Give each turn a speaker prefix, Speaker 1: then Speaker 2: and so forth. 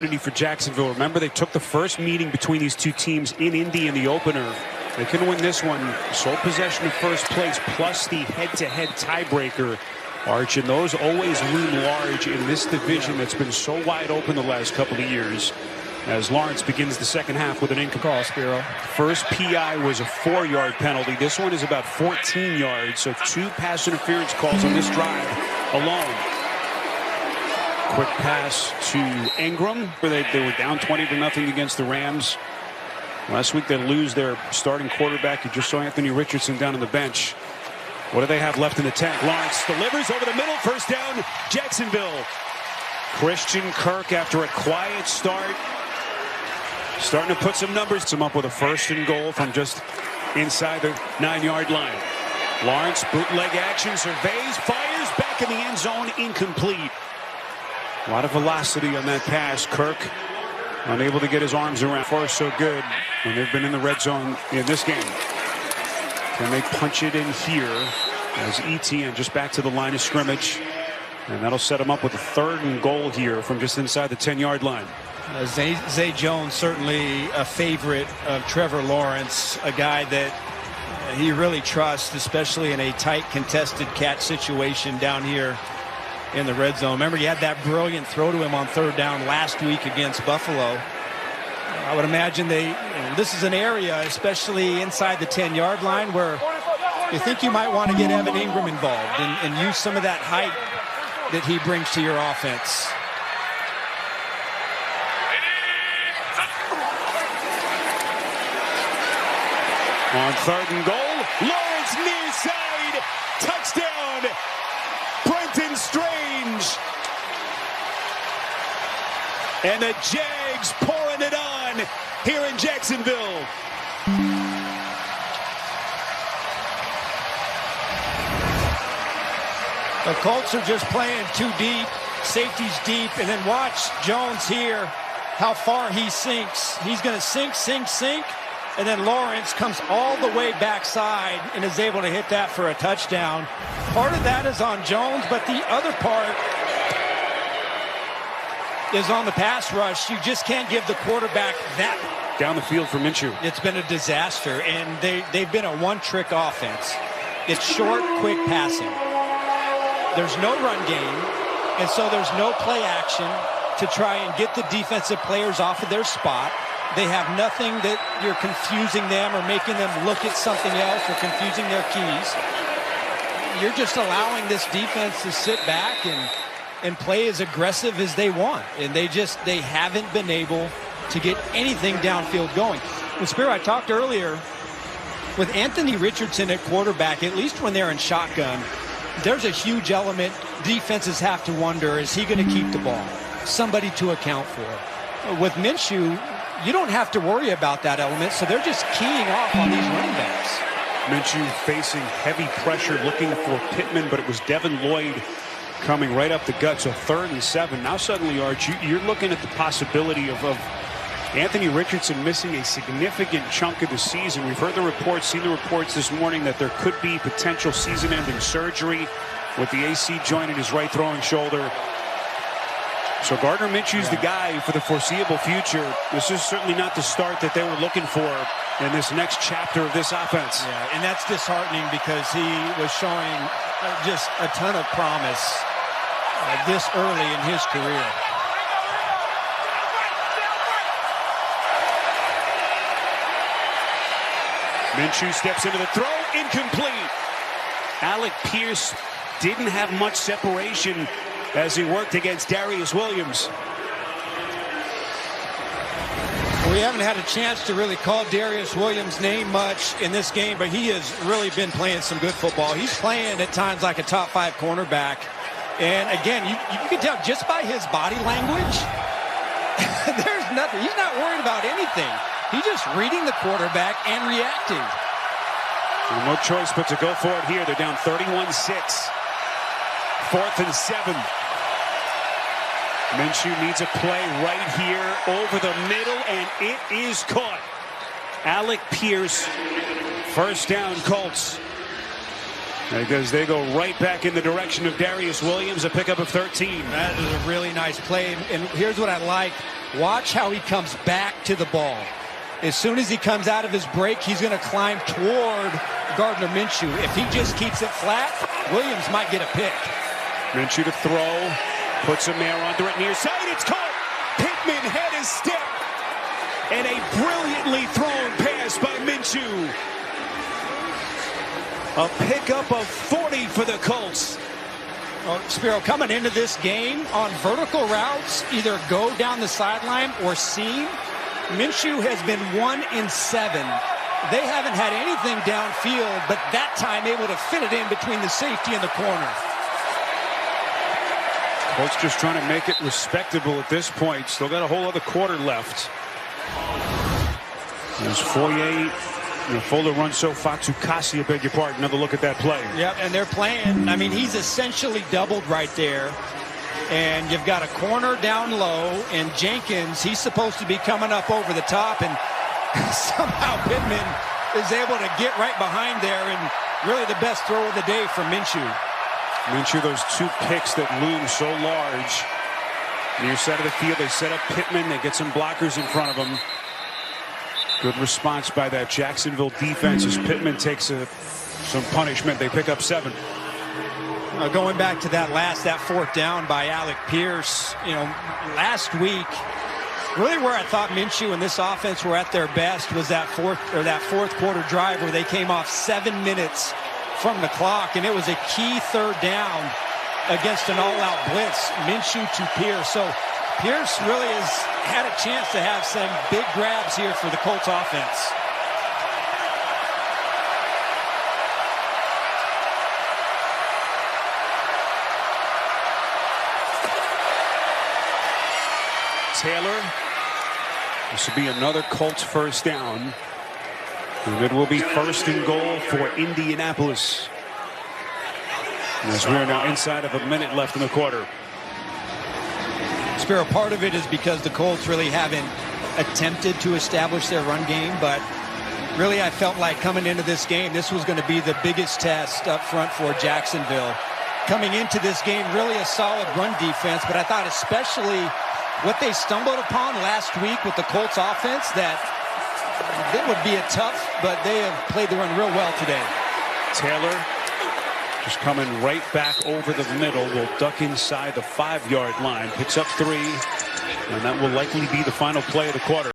Speaker 1: For Jacksonville. Remember, they took the first meeting between these two teams in Indy in the opener. They couldn't win this one. Sole possession of first place plus the head-to-head tiebreaker. Arch, and those always loom large in this division that's been so wide open the last couple of years. As Lawrence begins the second half with an incomplete call, Spiro. First PI was a 4-yard penalty. This one is about 14 yards. So 2 pass interference calls on this drive alone. Quick pass to Ingram, where they were down 20-0 against the Rams. Last week they lose their starting quarterback. You just saw Anthony Richardson down on the bench. What do they have left in the tank? Lawrence delivers over the middle. First down, Jacksonville. Christian Kirk, after a quiet start, starting to put some numbers. Him up with a 1st and goal from just inside the 9-yard line. Lawrence, bootleg action, surveys, fires back in the end zone, incomplete. A lot of velocity on that pass. Kirk unable to get his arms around. Far so good, and they've been in the red zone in this game. Can they punch it in here as ETN just back to the line of scrimmage, and that'll set him up with a 3rd and goal here from just inside the 10-yard line.
Speaker 2: Zay Jones certainly a favorite of Trevor Lawrence, a guy that he really trusts, especially in a tight contested catch situation down here in the red zone. Remember, he had that brilliant throw to him on 3rd down last week against Buffalo. I would imagine this is an area, especially inside the 10-yard line, where you think you might want to get Evan Ingram involved and use some of that height that he brings to your offense.
Speaker 1: On 3rd and goal, Lawrence near side, touchdown, Brenton Strange. And the Jags pouring it on here in Jacksonville.
Speaker 2: The Colts are just playing too deep, safeties deep, and then watch Jones here, how far he sinks. He's going to sink, and then Lawrence comes all the way backside and is able to hit that for a touchdown. Part of that is on Jones, but the other part is on the pass rush. You just can't give the quarterback that.
Speaker 1: Down the field for Minshew.
Speaker 2: It's been a disaster, and they've been a one-trick offense. It's short, quick passing. There's no run game, and so there's no play action to try and get the defensive players off of their spot. They have nothing that you're confusing them or making them look at something else or confusing their keys. You're just allowing this defense to sit back and play as aggressive as they want. And they haven't been able to get anything downfield going. With Spiro, I talked earlier, with Anthony Richardson at quarterback, at least when they're in shotgun, there's a huge element defenses have to wonder, is he going to keep the ball? Somebody to account for. With Minshew, you don't have to worry about that element, so they're just keying off on these running backs.
Speaker 1: Minshew facing heavy pressure, looking for Pittman, but it was Devin Lloyd coming right up the gut. So 3rd and 7. Now suddenly, Arch, you're looking at the possibility of Anthony Richardson missing a significant chunk of the season. We've heard the reports, seen the reports this morning that there could be potential season-ending surgery with the AC joint in his right throwing shoulder. So Gardner Minshew's the guy for the foreseeable future. This is certainly not the start that they were looking for in this next chapter of this offense.
Speaker 2: Yeah, and that's disheartening because he was showing just a ton of promise this early in his career.
Speaker 1: Minshew steps into the throw, incomplete. Alec Pierce didn't have much separation as he worked against Darius Williams.
Speaker 2: We haven't had a chance to really call Darius Williams' name much in this game, but he has really been playing some good football. He's playing at times like a top 5 cornerback. And again, you can tell just by his body language, there's nothing. He's not worried about anything. He's just reading the quarterback and reacting.
Speaker 1: Well, no choice but to go for it here. They're down 31-6. 4th and 7. Minshew needs a play right here over the middle, and it is caught. Alec Pierce, first down, Colts. Because they go right back in the direction of Darius Williams, a pickup of 13.
Speaker 2: That is a really nice play. And here's what I like. Watch how he comes back to the ball. As soon as he comes out of his break, he's going to climb toward Gardner Minshew. If he just keeps it flat, Williams might get a pick.
Speaker 1: Minshew to throw. Puts him there under it near side. It's caught. Pittman had his step. And a brilliantly thrown pass by Minshew. A pickup of 40 for the Colts.
Speaker 2: Well, Spiro, coming into this game on vertical routes, either go down the sideline or seam, Minshew has been 1 in 7. They haven't had anything downfield, but that time able to fit it in between the safety and the corner.
Speaker 1: Colts just trying to make it respectable at this point. Still got a whole other quarter left. There's Foye. Fuller runs so Fatukasi, I beg your pardon. Another look at that play.
Speaker 2: Yep, and they're playing. I mean, he's essentially doubled right there. And you've got a corner down low, and Jenkins, he's supposed to be coming up over the top, and somehow Pittman is able to get right behind there, and really the best throw of the day from Minshew.
Speaker 1: Minshew, those 2 picks that loom so large. Near side of the field, they set up Pittman. They get some blockers in front of him. Good response by that Jacksonville defense as Pittman takes some punishment. They pick up 7.
Speaker 2: Going back to that 4th down by Alec Pierce, last week, really where I thought Minshew and this offense were at their best was that fourth quarter drive where they came off 7 minutes from the clock, and it was a key 3rd down against an all-out blitz. Minshew to Pierce. So Pierce really has had a chance to have some big grabs here for the Colts offense.
Speaker 1: Taylor. This will be another Colts 1st down. And it will be 1st and goal for Indianapolis. As we are now inside of a minute left in the quarter.
Speaker 2: Spiro, part of it is because the Colts really haven't attempted to establish their run game, but really I felt like coming into this game, this was going to be the biggest test up front for Jacksonville. Coming into this game, really a solid run defense, but I thought especially what they stumbled upon last week with the Colts offense, that it would be a tough, but they have played the run real well today.
Speaker 1: Taylor just coming right back over the middle, will duck inside the 5-yard line, picks up 3, and that will likely be the final play of the quarter.